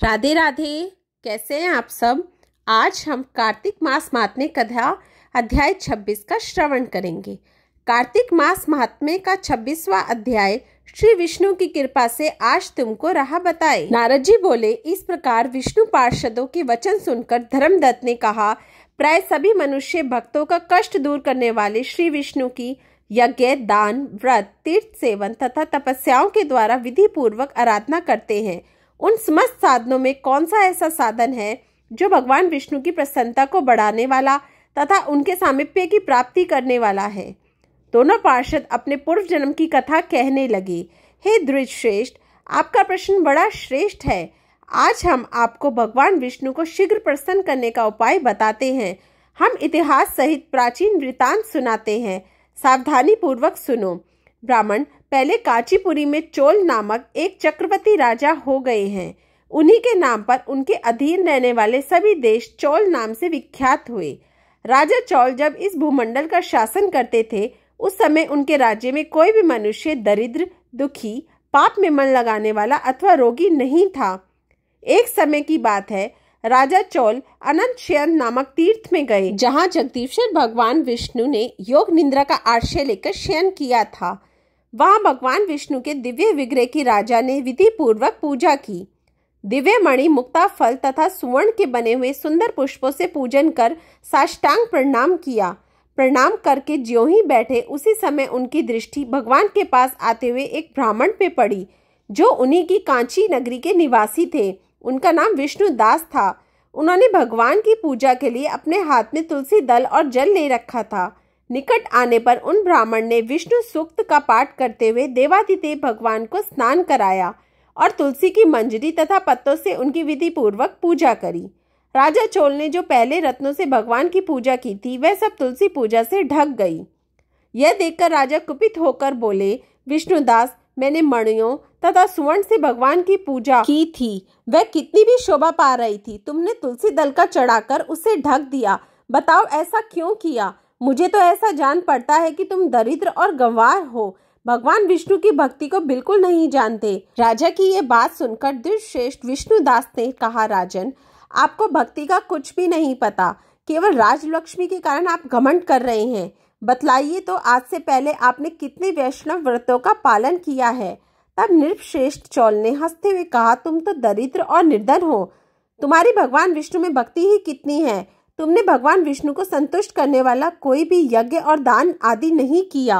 राधे राधे। कैसे हैं आप सब। आज हम कार्तिक मास महात्म्य कथा अध्याय 26 का श्रवण करेंगे। कार्तिक मास महात्म्य का 26वां अध्याय श्री विष्णु की कृपा से आज तुमको राह बताए। नारद जी बोले, इस प्रकार विष्णु पार्षदों के वचन सुनकर धर्मदत्त ने कहा, प्राय सभी मनुष्य भक्तों का कष्ट दूर करने वाले श्री विष्णु की यज्ञ, दान, व्रत, तीर्थ सेवन तथा तपस्याओं के द्वारा विधि पूर्वक आराधना करते हैं। उन समस्त साधनों में कौन सा ऐसा साधन है जो भगवान विष्णु की प्रसन्नता को बढ़ाने वाला तथा उनके सामीप्य की प्राप्ति करने वाला है। दोनों पार्षद अपने पूर्व जन्म की कथा कहने लगे। हे द्विज श्रेष्ठ, आपका प्रश्न बड़ा श्रेष्ठ है। आज हम आपको भगवान विष्णु को शीघ्र प्रसन्न करने का उपाय बताते हैं। हम इतिहास सहित प्राचीन वृतांत सुनाते हैं, सावधानी पूर्वक सुनो। ब्राह्मण, पहले कांचीपुरी में चोल नामक एक चक्रवर्ती राजा हो गए हैं। उन्हीं के नाम पर उनके अधीन रहने वाले सभी देश चोल नाम से विख्यात हुए। राजा चोल जब इस भूमंडल का शासन करते थे, उस समय उनके राज्य में कोई भी मनुष्य दरिद्र, दुखी, पाप में मन लगाने वाला अथवा रोगी नहीं था। एक समय की बात है, राजा चोल अनंत शयन नामक तीर्थ में गए, जहाँ जगदीश्वर भगवान विष्णु ने योग निद्रा का आश्रय लेकर शयन किया था। वहां भगवान विष्णु के दिव्य विग्रह की राजा ने विधि पूर्वक पूजा की। दिव्य मणि, मुक्ता फल तथा सुवर्ण के बने हुए सुंदर पुष्पों से पूजन कर साष्टांग प्रणाम किया। प्रणाम करके ज्यों ही बैठे, उसी समय उनकी दृष्टि भगवान के पास आते हुए एक ब्राह्मण पे पड़ी, जो उन्हीं की कांची नगरी के निवासी थे। उनका नाम विष्णुदास था। उन्होंने भगवान की पूजा के लिए अपने हाथ में तुलसी दल और जल ले रखा था। निकट आने पर उन ब्राह्मण ने विष्णु सूक्त का पाठ करते हुए देवादिदेव भगवान को स्नान कराया और तुलसी की मंजरी तथा पत्तों से उनकी विधि पूर्वक पूजा करी। राजा चोल ने जो पहले रत्नों से भगवान की पूजा की थी, वह सब तुलसी पूजा से ढक गई। यह देखकर राजा कुपित होकर बोले, विष्णुदास, मैंने मणियों तथा सुवर्ण से भगवान की पूजा की थी, वह कितनी भी शोभा पा रही थी। तुमने तुलसी दल का चढ़ाकर उसे ढक दिया। बताओ ऐसा क्यों किया? मुझे तो ऐसा जान पड़ता है कि तुम दरिद्र और गंवार हो, भगवान विष्णु की भक्ति को बिल्कुल नहीं जानते। राजा की ये बात सुनकर द्विजश्रेष्ठ विष्णुदास ने कहा, राजन, आपको भक्ति का कुछ भी नहीं पता, केवल राजलक्ष्मी के कारण आप घमंड कर रहे हैं। बतलाइए तो, आज से पहले आपने कितने वैष्णव व्रतों का पालन किया है? तब नृपश्रेष्ठ चोल ने हंसते हुए कहा, तुम तो दरिद्र और निर्धन हो, तुम्हारी भगवान विष्णु में भक्ति ही कितनी है। तुमने भगवान विष्णु को संतुष्ट करने वाला कोई भी यज्ञ और दान आदि नहीं किया,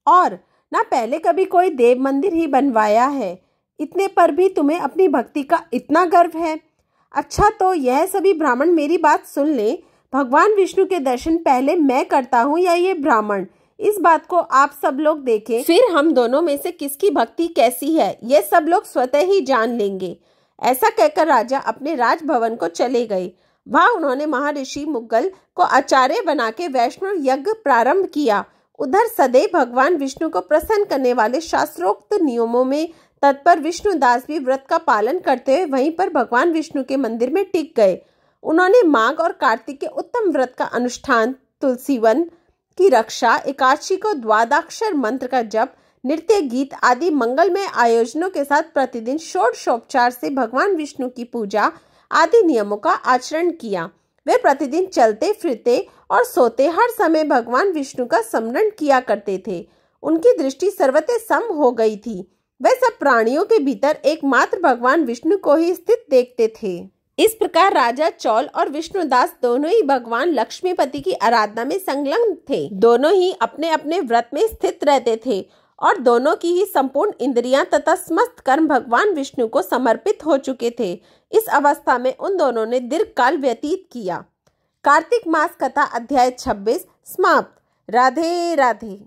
और ना पहले कभी कोई देव मंदिर ही बनवाया है। इतने पर भी तुम्हें अपनी भक्ति का इतना गर्व है। अच्छा, तो यह सभी ब्राह्मण मेरी बात सुन ले। भगवान विष्णु के दर्शन पहले मैं करता हूँ या ये ब्राह्मण, इस बात को आप सब लोग देखें, फिर हम दोनों में से किसकी भक्ति कैसी है, यह सब लोग स्वतः ही जान लेंगे। ऐसा कहकर राजा अपने राजभवन को चले गए। वहां उन्होंने महर्षि मुगल को आचार्य बना के वैष्णव यज्ञ प्रारंभ किया। उधर सदैव भगवान विष्णु को प्रसन्न करने वाले शास्त्रोक्त नियमों में तत्पर विष्णुदास भी व्रत का पालन करते हुए वहीं पर भगवान विष्णु के मंदिर में टिक गए। उन्होंने माघ और कार्तिक के उत्तम व्रत का अनुष्ठान, तुलसीवन की रक्षा, एकादशी को द्वादशाक्षर मंत्र का जप, नृत्य गीत आदि मंगलमय आयोजनों के साथ प्रतिदिन षोडशोपचार से भगवान विष्णु की पूजा आदि नियमों का आचरण किया। वे प्रतिदिन चलते फिरते और सोते हर समय भगवान विष्णु का स्मरण किया करते थे। उनकी दृष्टि सर्वत्र सम हो गई थी। वे सब प्राणियों के भीतर एकमात्र भगवान विष्णु को ही स्थित देखते थे। इस प्रकार राजा चोल और विष्णुदास दोनों ही भगवान लक्ष्मीपति की आराधना में संलग्न थे। दोनों ही अपने अपने व्रत में स्थित रहते थे और दोनों की ही संपूर्ण इंद्रियां तथा समस्त कर्म भगवान विष्णु को समर्पित हो चुके थे। इस अवस्था में उन दोनों ने दीर्घ काल व्यतीत किया। कार्तिक मास कथा अध्याय 26 समाप्त। राधे राधे।